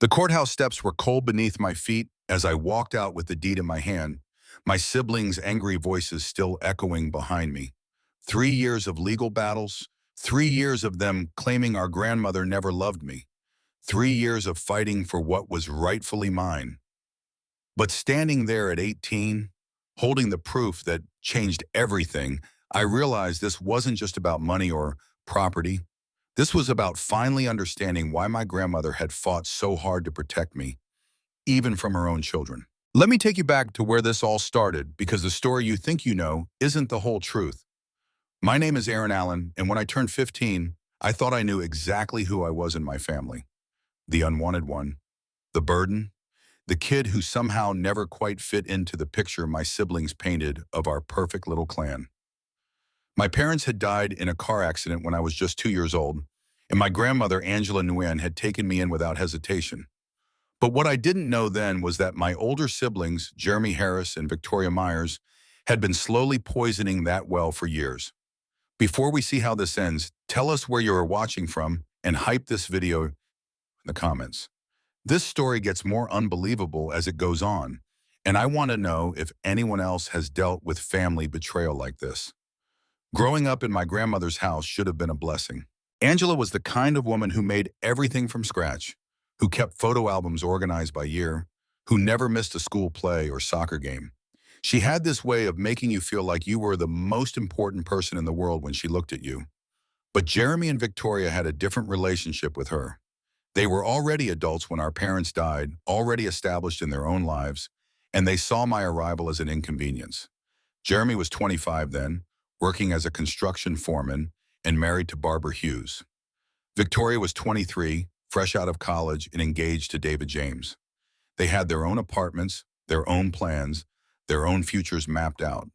The courthouse steps were cold beneath my feet as I walked out with the deed in my hand, my siblings' angry voices still echoing behind me. 3 years of legal battles, 3 years of them claiming our grandmother never loved me, 3 years of fighting for what was rightfully mine. But standing there at 18, holding the proof that changed everything, I realized this wasn't just about money or property. This was about finally understanding why my grandmother had fought so hard to protect me, even from her own children. Let me take you back to where this all started, because the story you think you know isn't the whole truth. My name is Aaron Allen, and when I turned 15, I thought I knew exactly who I was in my family. The unwanted one, the burden, the kid who somehow never quite fit into the picture my siblings painted of our perfect little clan. My parents had died in a car accident when I was just 2 years old, and my grandmother, Angela Nguyen, had taken me in without hesitation. But what I didn't know then was that my older siblings, Jeremy Harris and Victoria Myers, had been slowly poisoning that well for years. Before we see how this ends, tell us where you are watching from and hype this video in the comments. This story gets more unbelievable as it goes on, and I want to know if anyone else has dealt with family betrayal like this. Growing up in my grandmother's house should have been a blessing. Angela was the kind of woman who made everything from scratch, who kept photo albums organized by year, who never missed a school play or soccer game. She had this way of making you feel like you were the most important person in the world when she looked at you. But Jeremy and Victoria had a different relationship with her. They were already adults when our parents died, already established in their own lives, and they saw my arrival as an inconvenience. Jeremy was 25 then, working as a construction foreman and married to Barbara Hughes. Victoria was 23, fresh out of college and engaged to David James. They had their own apartments, their own plans, their own futures mapped out.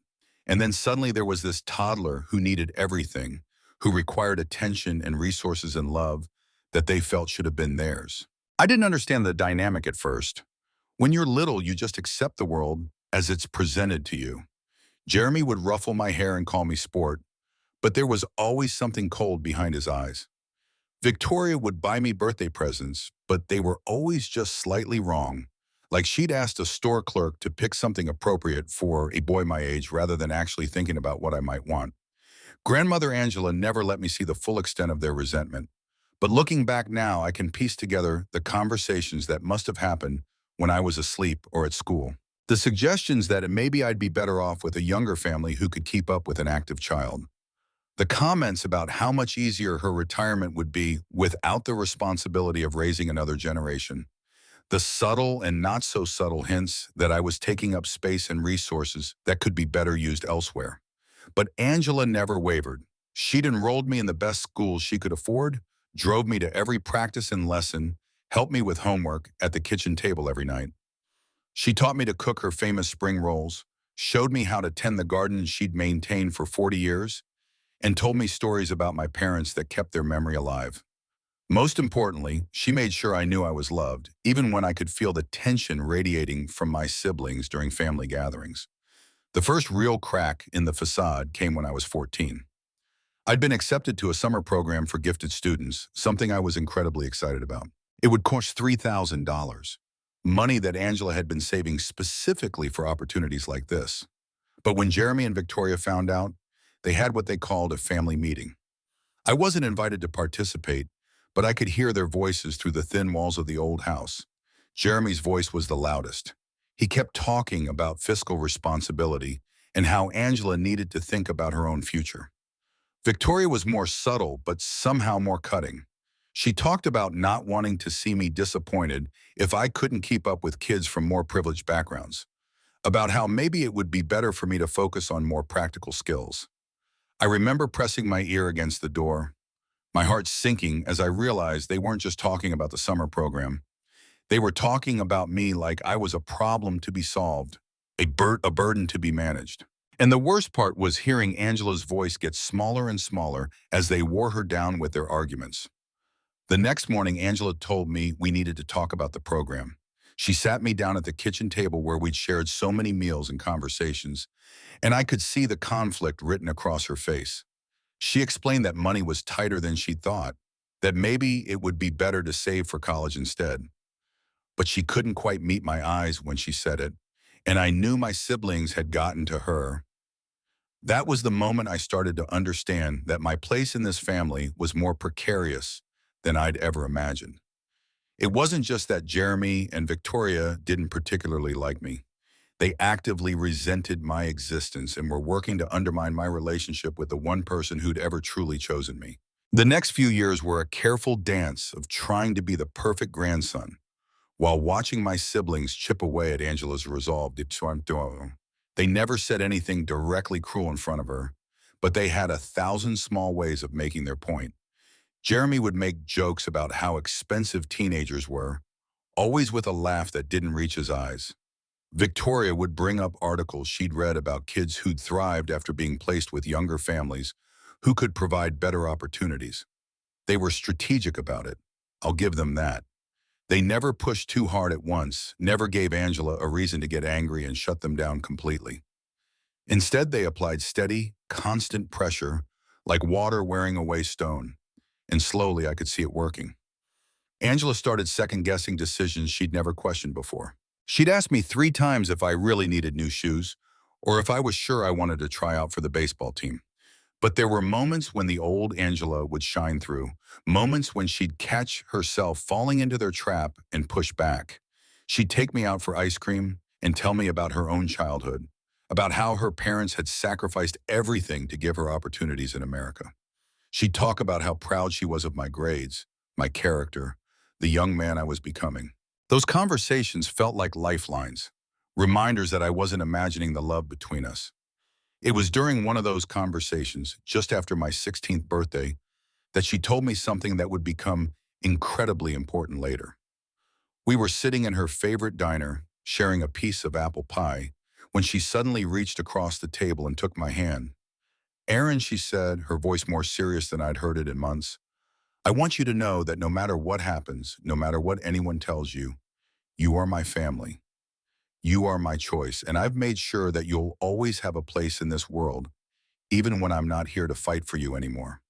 And then suddenly there was this toddler who needed everything, who required attention and resources and love that they felt should have been theirs. I didn't understand the dynamic at first. When you're little, you just accept the world as it's presented to you. Jeremy would ruffle my hair and call me sport, but there was always something cold behind his eyes. Victoria would buy me birthday presents, but they were always just slightly wrong. Like she'd asked a store clerk to pick something appropriate for a boy my age rather than actually thinking about what I might want. Grandmother Angela never let me see the full extent of their resentment. But looking back now, I can piece together the conversations that must have happened when I was asleep or at school. The suggestions that maybe I'd be better off with a younger family who could keep up with an active child. The comments about how much easier her retirement would be without the responsibility of raising another generation. The subtle and not so subtle hints that I was taking up space and resources that could be better used elsewhere. But Angela never wavered. She'd enrolled me in the best schools she could afford, drove me to every practice and lesson, helped me with homework at the kitchen table every night. She taught me to cook her famous spring rolls, showed me how to tend the garden she'd maintained for 40 years, and told me stories about my parents that kept their memory alive. Most importantly, she made sure I knew I was loved, even when I could feel the tension radiating from my siblings during family gatherings. The first real crack in the facade came when I was 14. I'd been accepted to a summer program for gifted students, something I was incredibly excited about. It would cost $3,000, money that Angela had been saving specifically for opportunities like this. But when Jeremy and Victoria found out, they had what they called a family meeting. I wasn't invited to participate, but I could hear their voices through the thin walls of the old house. Jeremy's voice was the loudest. He kept talking about fiscal responsibility and how Angela needed to think about her own future. Victoria was more subtle, but somehow more cutting. She talked about not wanting to see me disappointed if I couldn't keep up with kids from more privileged backgrounds, about how maybe it would be better for me to focus on more practical skills. I remember pressing my ear against the door, my heart sinking as I realized they weren't just talking about the summer program. They were talking about me like I was a problem to be solved, a burden to be managed. And the worst part was hearing Angela's voice get smaller and smaller as they wore her down with their arguments. The next morning, Angela told me we needed to talk about the program. She sat me down at the kitchen table where we'd shared so many meals and conversations, and I could see the conflict written across her face. She explained that money was tighter than she thought, that maybe it would be better to save for college instead. but she couldn't quite meet my eyes when she said it, and I knew my siblings had gotten to her. That was the moment I started to understand that my place in this family was more precarious than I'd ever imagined. It wasn't just that Jeremy and Victoria didn't particularly like me. They actively resented my existence and were working to undermine my relationship with the one person who'd ever truly chosen me. The next few years were a careful dance of trying to be the perfect grandson while watching my siblings chip away at Angela's resolve. They never said anything directly cruel in front of her, but they had 1,000 small ways of making their point. Jeremy would make jokes about how expensive teenagers were, always with a laugh that didn't reach his eyes. Victoria would bring up articles she'd read about kids who'd thrived after being placed with younger families who could provide better opportunities. They were strategic about it. I'll give them that. They never pushed too hard at once, never gave Angela a reason to get angry and shut them down completely. Instead, they applied steady, constant pressure, like water wearing away stone. And slowly I could see it working. Angela started second-guessing decisions she'd never questioned before. She'd asked me 3 times if I really needed new shoes, or if I was sure I wanted to try out for the baseball team. But there were moments when the old Angela would shine through, moments when she'd catch herself falling into their trap and push back. She'd take me out for ice cream and tell me about her own childhood, about how her parents had sacrificed everything to give her opportunities in America. She'd talk about how proud she was of my grades, my character, the young man I was becoming. Those conversations felt like lifelines, reminders that I wasn't imagining the love between us. It was during one of those conversations, just after my 16th birthday, that she told me something that would become incredibly important later. We were sitting in her favorite diner, sharing a piece of apple pie, when she suddenly reached across the table and took my hand. "Aaron," she said, her voice more serious than I'd heard it in months, "I want you to know that no matter what happens, no matter what anyone tells you, you are my family. You are my choice, and I've made sure that you'll always have a place in this world, even when I'm not here to fight for you anymore."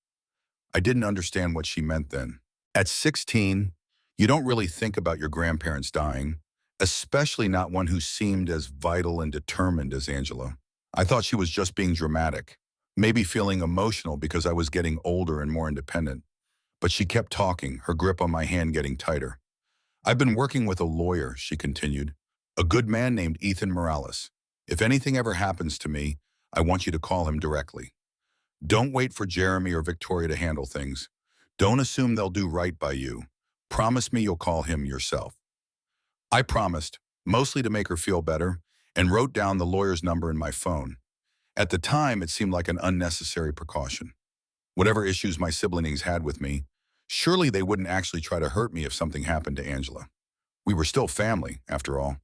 I didn't understand what she meant then. At 16, you don't really think about your grandparents dying, especially not one who seemed as vital and determined as Angela. I thought she was just being dramatic, maybe feeling emotional because I was getting older and more independent. But she kept talking, her grip on my hand getting tighter. "I've been working with a lawyer," she continued, "a good man named Ethan Morales. If anything ever happens to me, I want you to call him directly. Don't wait for Jeremy or Victoria to handle things. Don't assume they'll do right by you. Promise me you'll call him yourself." I promised, mostly to make her feel better, and wrote down the lawyer's number in my phone. At the time, it seemed like an unnecessary precaution. Whatever issues my siblings had with me, surely they wouldn't actually try to hurt me if something happened to Angela. We were still family, after all.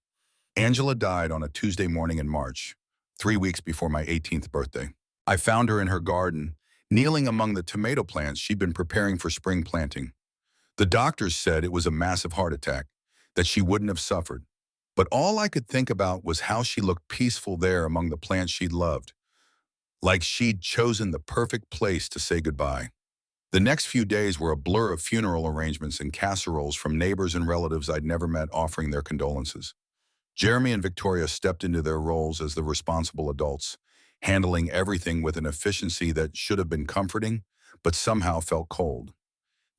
Angela died on a Tuesday morning in March, 3 weeks before my 18th birthday. I found her in her garden, kneeling among the tomato plants she'd been preparing for spring planting. The doctors said it was a massive heart attack, that she wouldn't have suffered. But all I could think about was how she looked peaceful there among the plants she'd loved, like she'd chosen the perfect place to say goodbye. The next few days were a blur of funeral arrangements and casseroles from neighbors and relatives I'd never met offering their condolences. Jeremy and Victoria stepped into their roles as the responsible adults, handling everything with an efficiency that should have been comforting, but somehow felt cold.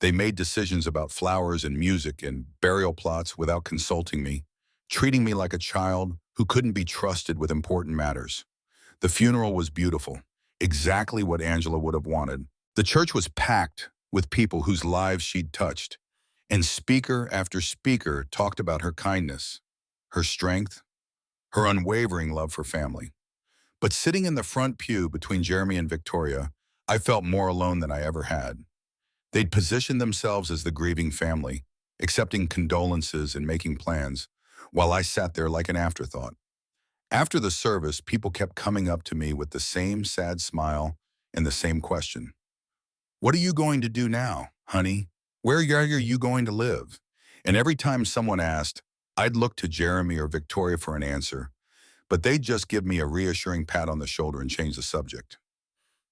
They made decisions about flowers and music and burial plots without consulting me, treating me like a child who couldn't be trusted with important matters. The funeral was beautiful, exactly what Angela would have wanted. The church was packed with people whose lives she'd touched, and speaker after speaker talked about her kindness, her strength, her unwavering love for family. But sitting in the front pew between Jeremy and Victoria, I felt more alone than I ever had. They'd positioned themselves as the grieving family, accepting condolences and making plans, while I sat there like an afterthought. After the service, people kept coming up to me with the same sad smile and the same question. "What are you going to do now, honey? Where are you going to live?" And every time someone asked, I'd look to Jeremy or Victoria for an answer, but they'd just give me a reassuring pat on the shoulder and change the subject.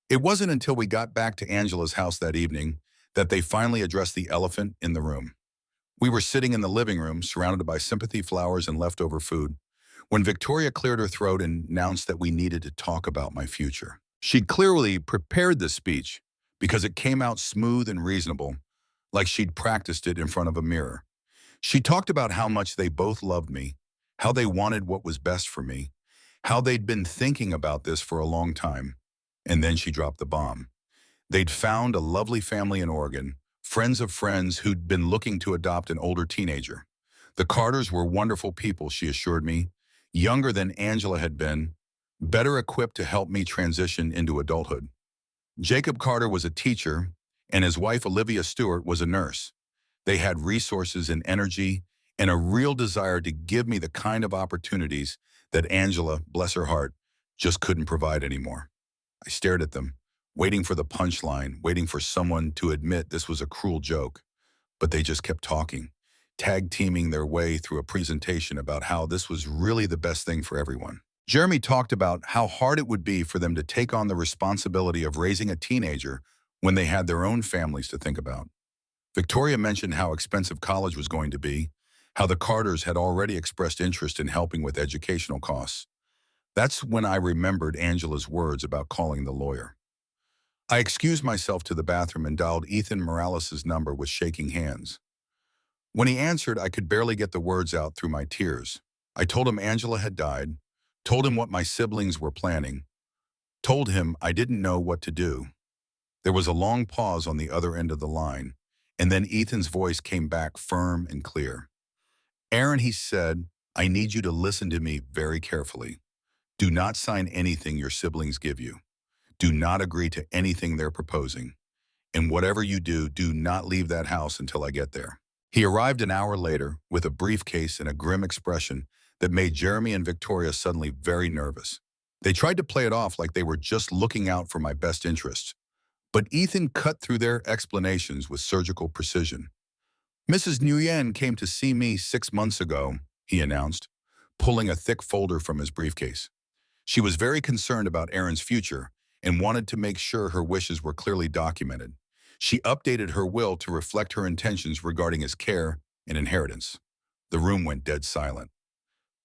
It wasn't until we got back to Angela's house that evening that they finally addressed the elephant in the room. We were sitting in the living room, surrounded by sympathy flowers and leftover food, when Victoria cleared her throat and announced that we needed to talk about my future. She'd clearly prepared this speech because it came out smooth and reasonable, like she'd practiced it in front of a mirror. She talked about how much they both loved me, how they wanted what was best for me, how they'd been thinking about this for a long time, and then she dropped the bomb. They'd found a lovely family in Oregon, friends of friends who'd been looking to adopt an older teenager. The Carters were wonderful people, she assured me, younger than Angela had been, better equipped to help me transition into adulthood. Jacob Carter was a teacher, and his wife Olivia Stewart was a nurse. They had resources and energy and a real desire to give me the kind of opportunities that Angela, bless her heart, just couldn't provide anymore. I stared at them, waiting for the punchline, waiting for someone to admit this was a cruel joke. But they just kept talking, tag-teaming their way through a presentation about how this was really the best thing for everyone. Jeremy talked about how hard it would be for them to take on the responsibility of raising a teenager when they had their own families to think about. Victoria mentioned how expensive college was going to be, how the Carters had already expressed interest in helping with educational costs. That's when I remembered Angela's words about calling the lawyer. I excused myself to the bathroom and dialed Ethan Morales' number with shaking hands. When he answered, I could barely get the words out through my tears. I told him Angela had died, told him what my siblings were planning, told him I didn't know what to do. There was a long pause on the other end of the line, and then Ethan's voice came back firm and clear. Aaron, he said, I need you to listen to me very carefully. Do not sign anything your siblings give you. Do not agree to anything they're proposing. And whatever you do, do not leave that house until I get there. He arrived an hour later with a briefcase and a grim expression that made Jeremy and Victoria suddenly very nervous. They tried to play it off like they were just looking out for my best interests. But Ethan cut through their explanations with surgical precision. Mrs. Nguyen came to see me 6 months ago, he announced, pulling a thick folder from his briefcase. She was very concerned about Aaron's future and wanted to make sure her wishes were clearly documented. She updated her will to reflect her intentions regarding his care and inheritance. The room went dead silent.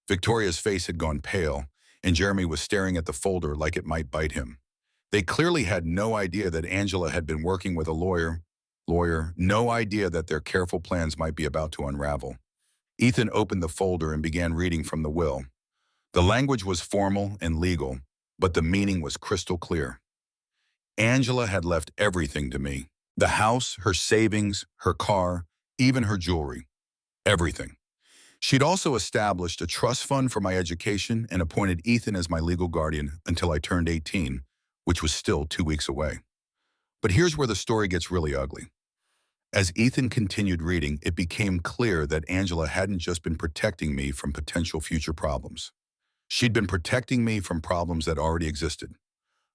Victoria's face had gone pale, and Jeremy was staring at the folder like it might bite him. They clearly had no idea that Angela had been working with a lawyer, no idea that their careful plans might be about to unravel. Ethan opened the folder and began reading from the will. The language was formal and legal, but the meaning was crystal clear. Angela had left everything to me. The house, her savings, her car, even her jewelry. Everything. She'd also established a trust fund for my education and appointed Ethan as my legal guardian until I turned 18, which was still 2 weeks away. But here's where the story gets really ugly. As Ethan continued reading, it became clear that Angela hadn't just been protecting me from potential future problems. She'd been protecting me from problems that already existed.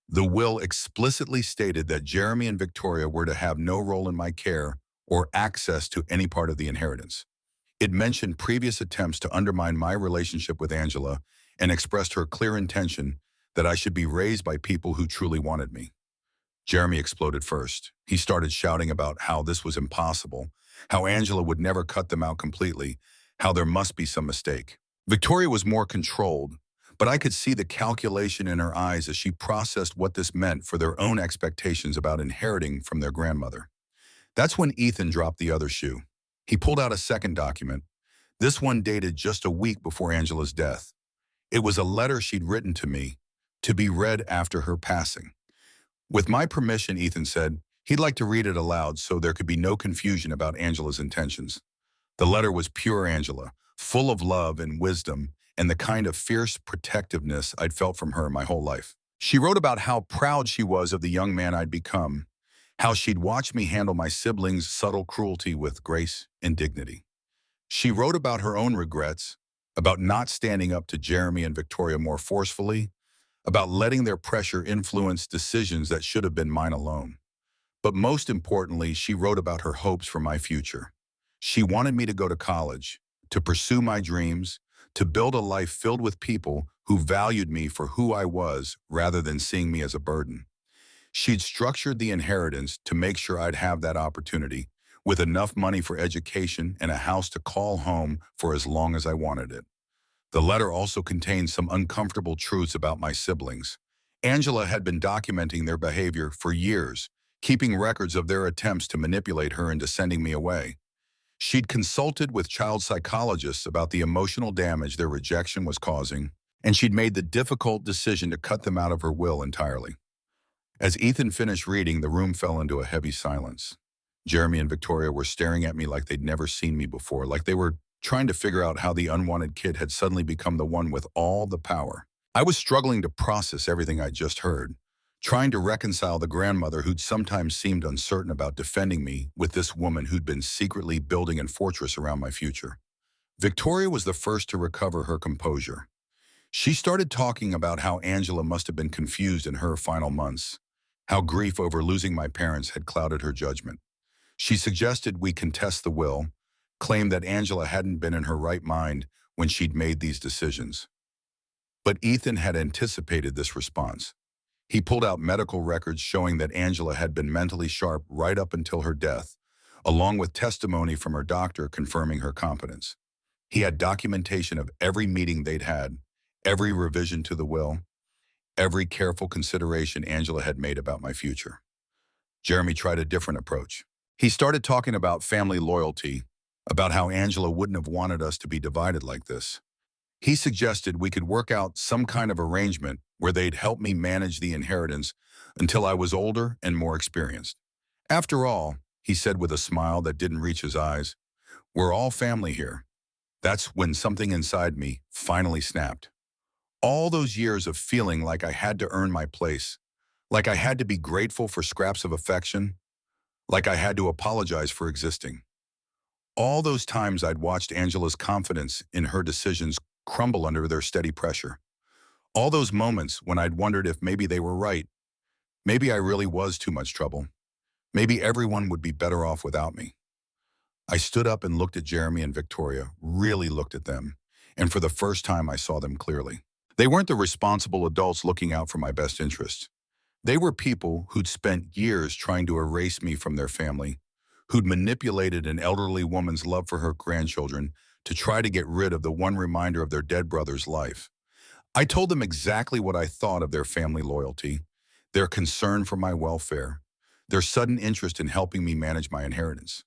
The will explicitly stated that Jeremy and Victoria were to have no role in my care or access to any part of the inheritance. It mentioned previous attempts to undermine my relationship with Angela and expressed her clear intention that I should be raised by people who truly wanted me. Jeremy exploded first. He started shouting about how this was impossible, how Angela would never cut them out completely, how there must be some mistake. Victoria was more controlled, but I could see the calculation in her eyes as she processed what this meant for their own expectations about inheriting from their grandmother. That's when Ethan dropped the other shoe. He pulled out a second document, this one dated just a week before Angela's death. It was a letter she'd written to me, to be read after her passing. With my permission, Ethan said, he'd like to read it aloud so there could be no confusion about Angela's intentions. The letter was pure Angela, full of love and wisdom and the kind of fierce protectiveness I'd felt from her my whole life. She wrote about how proud she was of the young man I'd become, how she'd watched me handle my siblings' subtle cruelty with grace and dignity. She wrote about her own regrets, about not standing up to Jeremy and Victoria more forcefully, about letting their pressure influence decisions that should have been mine alone. But most importantly, she wrote about her hopes for my future. She wanted me to go to college, to pursue my dreams, to build a life filled with people who valued me for who I was rather than seeing me as a burden. She'd structured the inheritance to make sure I'd have that opportunity, with enough money for education and a house to call home for as long as I wanted it. The letter also contained some uncomfortable truths about my siblings. Angela had been documenting their behavior for years, keeping records of their attempts to manipulate her into sending me away. She'd consulted with child psychologists about the emotional damage their rejection was causing, and she'd made the difficult decision to cut them out of her will entirely. As Ethan finished reading, the room fell into a heavy silence. Jeremy and Victoria were staring at me like they'd never seen me before, like they were trying to figure out how the unwanted kid had suddenly become the one with all the power. I was struggling to process everything I'd just heard, trying to reconcile the grandmother who'd sometimes seemed uncertain about defending me with this woman who'd been secretly building a fortress around my future. Victoria was the first to recover her composure. She started talking about how Angela must have been confused in her final months, how grief over losing my parents had clouded her judgment. She suggested we contest the will, claimed that Angela hadn't been in her right mind when she'd made these decisions. But Ethan had anticipated this response. He pulled out medical records showing that Angela had been mentally sharp right up until her death, along with testimony from her doctor confirming her competence. He had documentation of every meeting they'd had, every revision to the will, every careful consideration Angela had made about my future. Jeremy tried a different approach. He started talking about family loyalty, about how Angela wouldn't have wanted us to be divided like this. He suggested we could work out some kind of arrangement where they'd help me manage the inheritance until I was older and more experienced. After all, he said with a smile that didn't reach his eyes, we're all family here. That's when something inside me finally snapped. All those years of feeling like I had to earn my place, like I had to be grateful for scraps of affection, like I had to apologize for existing. All those times I'd watched Angela's confidence in her decisions crumble under their steady pressure. All those moments when I'd wondered if maybe they were right. Maybe I really was too much trouble. Maybe everyone would be better off without me. I stood up and looked at Jeremy and Victoria, really looked at them, and for the first time I saw them clearly. They weren't the responsible adults looking out for my best interests. They were people who'd spent years trying to erase me from their family, who'd manipulated an elderly woman's love for her grandchildren to try to get rid of the one reminder of their dead brother's life. I told them exactly what I thought of their family loyalty, their concern for my welfare, their sudden interest in helping me manage my inheritance.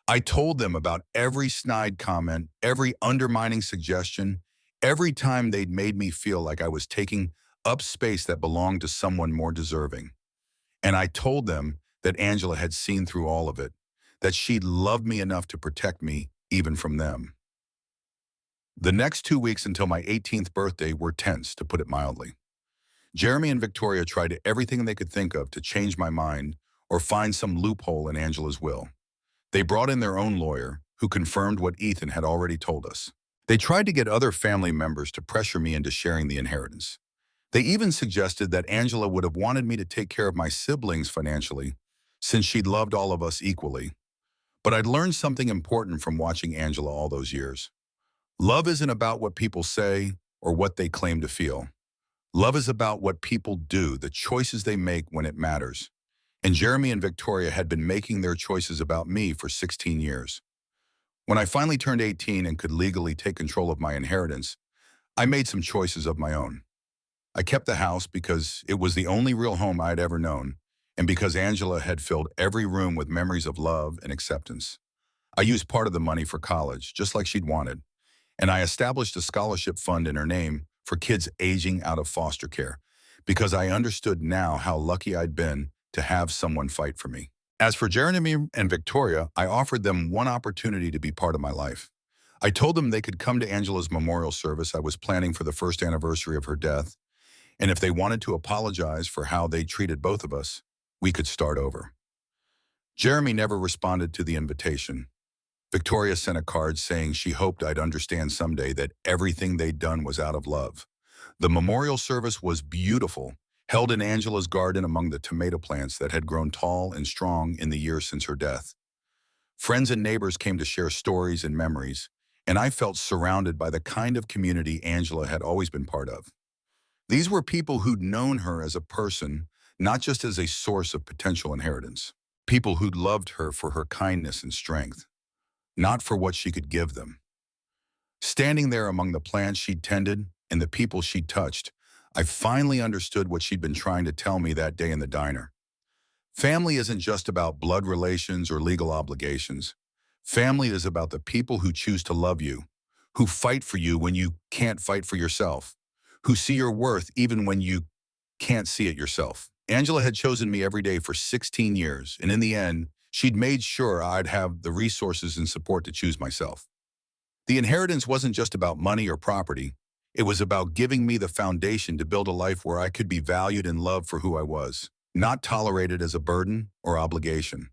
I told them about every snide comment, every undermining suggestion, every time they'd made me feel like I was taking up space that belonged to someone more deserving. And I told them that Angela had seen through all of it, that she'd loved me enough to protect me even from them. The next 2 weeks until my 18th birthday were tense, to put it mildly. Jeremy and Victoria tried everything they could think of to change my mind or find some loophole in Angela's will. They brought in their own lawyer, who confirmed what Ethan had already told us. They tried to get other family members to pressure me into sharing the inheritance. They even suggested that Angela would have wanted me to take care of my siblings financially, since she'd loved all of us equally. But I'd learned something important from watching Angela all those years. Love isn't about what people say or what they claim to feel. Love is about what people do, the choices they make when it matters. And Jeremy and Victoria had been making their choices about me for 16 years. When I finally turned 18 and could legally take control of my inheritance, I made some choices of my own. I kept the house because it was the only real home I'd ever known, and because Angela had filled every room with memories of love and acceptance. I used part of the money for college, just like she'd wanted, and I established a scholarship fund in her name for kids aging out of foster care, because I understood now how lucky I'd been to have someone fight for me. As for Jeremy and Victoria, I offered them one opportunity to be part of my life. I told them they could come to Angela's memorial service I was planning for the first anniversary of her death, and if they wanted to apologize for how they treated both of us, we could start over. Jeremy never responded to the invitation. Victoria sent a card saying she hoped I'd understand someday that everything they'd done was out of love. The memorial service was beautiful, held in Angela's garden among the tomato plants that had grown tall and strong in the years since her death. Friends and neighbors came to share stories and memories, and I felt surrounded by the kind of community Angela had always been part of. These were people who'd known her as a person, not just as a source of potential inheritance. People who loved her for her kindness and strength, not for what she could give them. Standing there among the plants she'd tended and the people she'd touched, I finally understood what she'd been trying to tell me that day in the diner. Family isn't just about blood relations or legal obligations. Family is about the people who choose to love you, who fight for you when you can't fight for yourself, who see your worth even when you can't see it yourself. Angela had chosen me every day for 16 years, and in the end, she'd made sure I'd have the resources and support to choose myself. The inheritance wasn't just about money or property. It was about giving me the foundation to build a life where I could be valued and loved for who I was, not tolerated as a burden or obligation.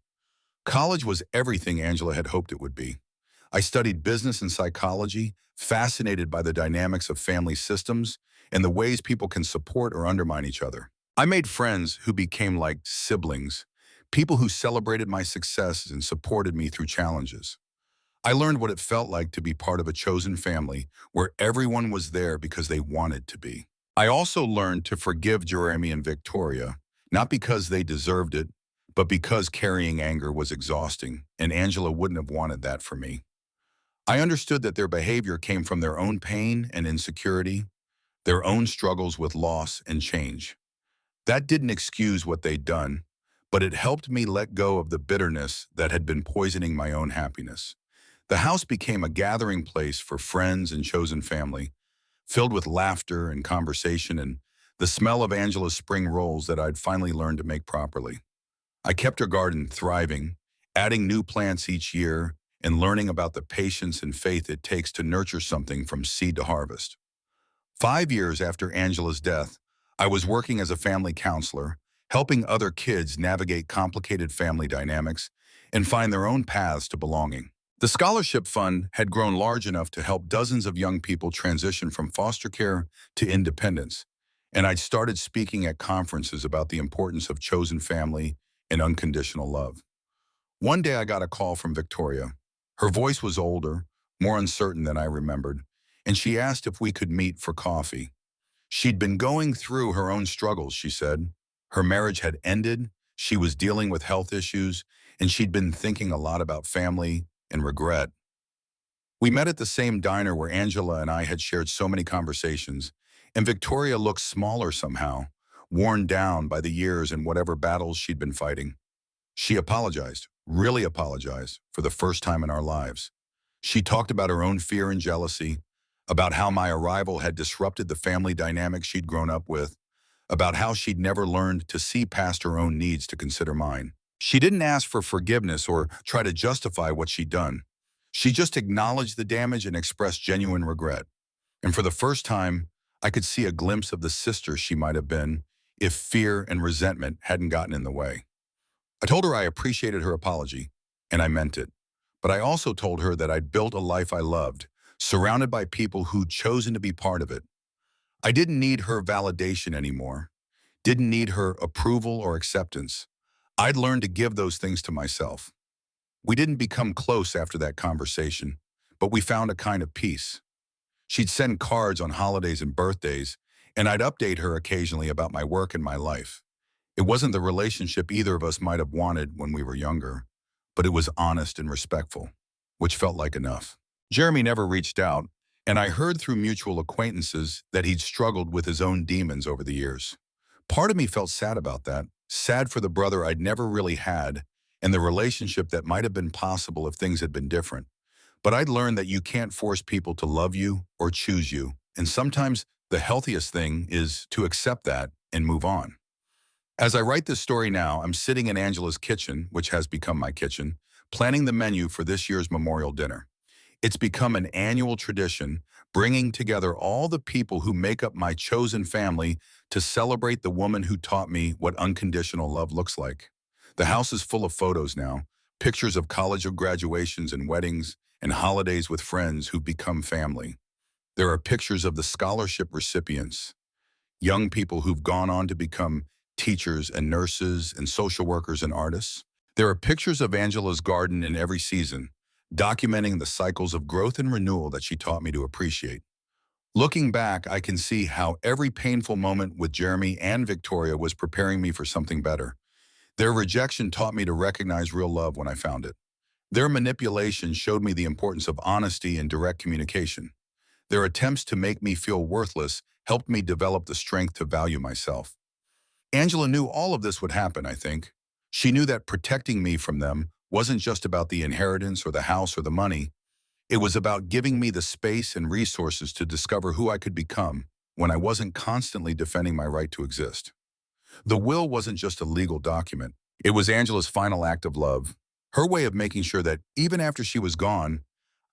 College was everything Angela had hoped it would be. I studied business and psychology, fascinated by the dynamics of family systems and the ways people can support or undermine each other. I made friends who became like siblings, people who celebrated my successes and supported me through challenges. I learned what it felt like to be part of a chosen family where everyone was there because they wanted to be. I also learned to forgive Jeremy and Victoria, not because they deserved it, but because carrying anger was exhausting, and Angela wouldn't have wanted that for me. I understood that their behavior came from their own pain and insecurity, their own struggles with loss and change. That didn't excuse what they'd done, but it helped me let go of the bitterness that had been poisoning my own happiness. The house became a gathering place for friends and chosen family, filled with laughter and conversation and the smell of Angela's spring rolls that I'd finally learned to make properly. I kept her garden thriving, adding new plants each year and learning about the patience and faith it takes to nurture something from seed to harvest. 5 years after Angela's death, I was working as a family counselor, helping other kids navigate complicated family dynamics and find their own paths to belonging. The scholarship fund had grown large enough to help dozens of young people transition from foster care to independence, and I'd started speaking at conferences about the importance of chosen family and unconditional love. One day I got a call from Victoria. Her voice was older, more uncertain than I remembered, and she asked if we could meet for coffee. She'd been going through her own struggles, she said. Her marriage had ended, she was dealing with health issues, and she'd been thinking a lot about family and regret. We met at the same diner where Angela and I had shared so many conversations, and Victoria looked smaller somehow, worn down by the years and whatever battles she'd been fighting. She apologized, really apologized, for the first time in our lives. She talked about her own fear and jealousy, about how my arrival had disrupted the family dynamic she'd grown up with, about how she'd never learned to see past her own needs to consider mine. She didn't ask for forgiveness or try to justify what she'd done. She just acknowledged the damage and expressed genuine regret. And for the first time, I could see a glimpse of the sister she might have been if fear and resentment hadn't gotten in the way. I told her I appreciated her apology, and I meant it. But I also told her that I'd built a life I loved, surrounded by people who'd chosen to be part of it. I didn't need her validation anymore, didn't need her approval or acceptance. I'd learned to give those things to myself. We didn't become close after that conversation, but we found a kind of peace. She'd send cards on holidays and birthdays, and I'd update her occasionally about my work and my life. It wasn't the relationship either of us might have wanted when we were younger, but it was honest and respectful, which felt like enough. Jeremy never reached out, and I heard through mutual acquaintances that he'd struggled with his own demons over the years. Part of me felt sad about that, sad for the brother I'd never really had and the relationship that might have been possible if things had been different. But I'd learned that you can't force people to love you or choose you, and sometimes the healthiest thing is to accept that and move on. As I write this story now, I'm sitting in Angela's kitchen, which has become my kitchen, planning the menu for this year's memorial dinner. It's become an annual tradition, bringing together all the people who make up my chosen family to celebrate the woman who taught me what unconditional love looks like. The house is full of photos now, pictures of college graduations and weddings, and holidays with friends who've become family. There are pictures of the scholarship recipients, young people who've gone on to become teachers and nurses and social workers and artists. There are pictures of Angela's garden in every season, documenting the cycles of growth and renewal that she taught me to appreciate. Looking back, I can see how every painful moment with Jeremy and Victoria was preparing me for something better. Their rejection taught me to recognize real love when I found it. Their manipulation showed me the importance of honesty and direct communication. Their attempts to make me feel worthless helped me develop the strength to value myself. Angela knew all of this would happen, I think. She knew that protecting me from them wasn't just about the inheritance or the house or the money. It was about giving me the space and resources to discover who I could become when I wasn't constantly defending my right to exist. The will wasn't just a legal document. It was Angela's final act of love, her way of making sure that even after she was gone,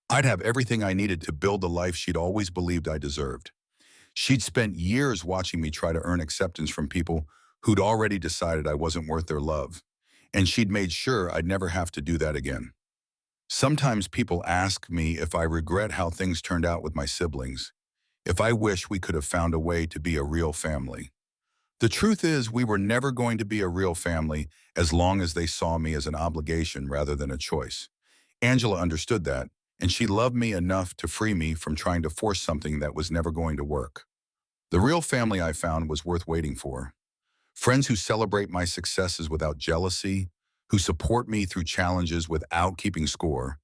I'd have everything I needed to build the life she'd always believed I deserved. She'd spent years watching me try to earn acceptance from people who'd already decided I wasn't worth their love, and she'd made sure I'd never have to do that again. Sometimes people ask me if I regret how things turned out with my siblings, if I wish we could have found a way to be a real family. The truth is, we were never going to be a real family as long as they saw me as an obligation rather than a choice. Angela understood that, and she loved me enough to free me from trying to force something that was never going to work. The real family I found was worth waiting for. Friends who celebrate my successes without jealousy, who support me through challenges without keeping score,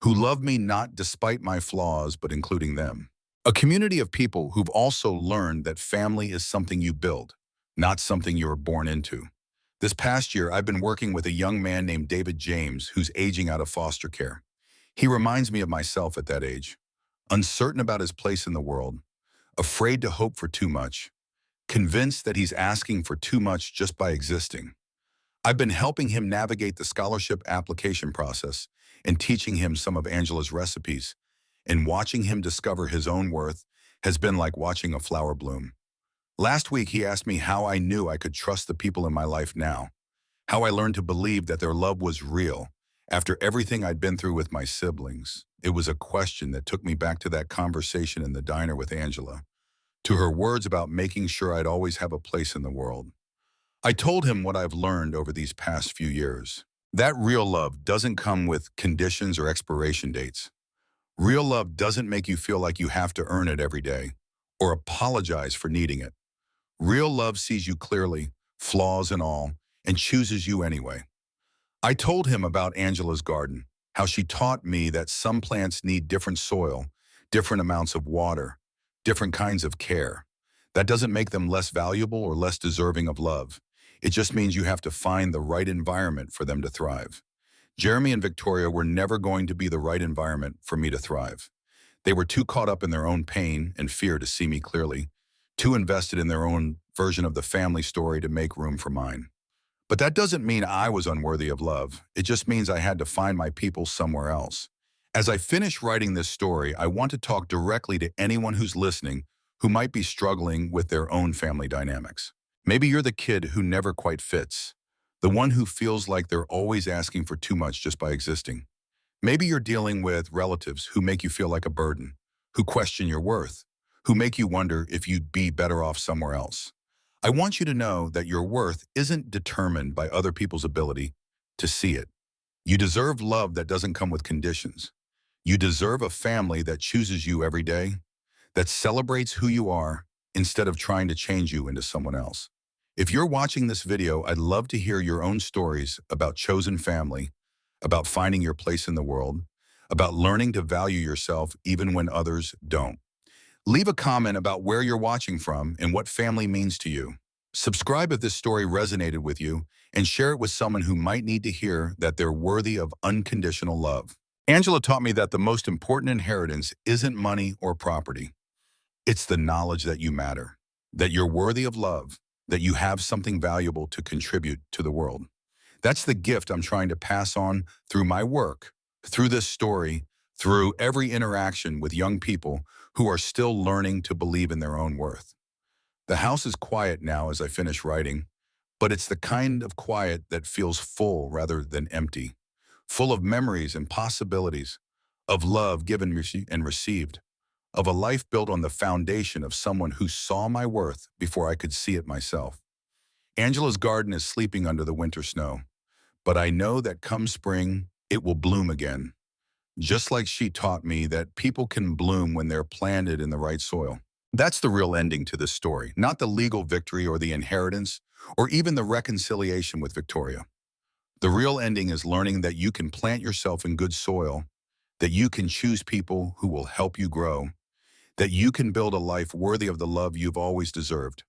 who love me not despite my flaws but including them. A community of people who've also learned that family is something you build, not something you were born into. This past year, I've been working with a young man named David James who's aging out of foster care. He reminds me of myself at that age, uncertain about his place in the world, afraid to hope for too much, convinced that he's asking for too much just by existing. I've been helping him navigate the scholarship application process and teaching him some of Angela's recipes, and watching him discover his own worth has been like watching a flower bloom. Last week, he asked me how I knew I could trust the people in my life now, how I learned to believe that their love was real after everything I'd been through with my siblings. It was a question that took me back to that conversation in the diner with Angela, to her words about making sure I'd always have a place in the world. I told him what I've learned over these past few years. That real love doesn't come with conditions or expiration dates. Real love doesn't make you feel like you have to earn it every day or apologize for needing it. Real love sees you clearly, flaws and all, and chooses you anyway. I told him about Angela's garden, how she taught me that some plants need different soil, different amounts of water, different kinds of care. That doesn't make them less valuable or less deserving of love. It just means you have to find the right environment for them to thrive. Jeremy and Victoria were never going to be the right environment for me to thrive. They were too caught up in their own pain and fear to see me clearly, too invested in their own version of the family story to make room for mine. But that doesn't mean I was unworthy of love. It just means I had to find my people somewhere else. As I finish writing this story, I want to talk directly to anyone who's listening who might be struggling with their own family dynamics. Maybe you're the kid who never quite fits, the one who feels like they're always asking for too much just by existing. Maybe you're dealing with relatives who make you feel like a burden, who question your worth, who make you wonder if you'd be better off somewhere else. I want you to know that your worth isn't determined by other people's ability to see it. You deserve love that doesn't come with conditions. You deserve a family that chooses you every day, that celebrates who you are instead of trying to change you into someone else. If you're watching this video, I'd love to hear your own stories about chosen family, about finding your place in the world, about learning to value yourself even when others don't. Leave a comment about where you're watching from and what family means to you. Subscribe if this story resonated with you, and share it with someone who might need to hear that they're worthy of unconditional love. Angela taught me that the most important inheritance isn't money or property. It's the knowledge that you matter, that you're worthy of love, that you have something valuable to contribute to the world. That's the gift I'm trying to pass on through my work, through this story, through every interaction with young people who are still learning to believe in their own worth. The house is quiet now as I finish writing, but it's the kind of quiet that feels full rather than empty, full of memories and possibilities, of love given and received, of a life built on the foundation of someone who saw my worth before I could see it myself. Angela's garden is sleeping under the winter snow, but I know that come spring, it will bloom again. Just like she taught me that people can bloom when they're planted in the right soil. That's the real ending to this story, not the legal victory or the inheritance or even the reconciliation with Victoria. The real ending is learning that you can plant yourself in good soil, that you can choose people who will help you grow, that you can build a life worthy of the love you've always deserved.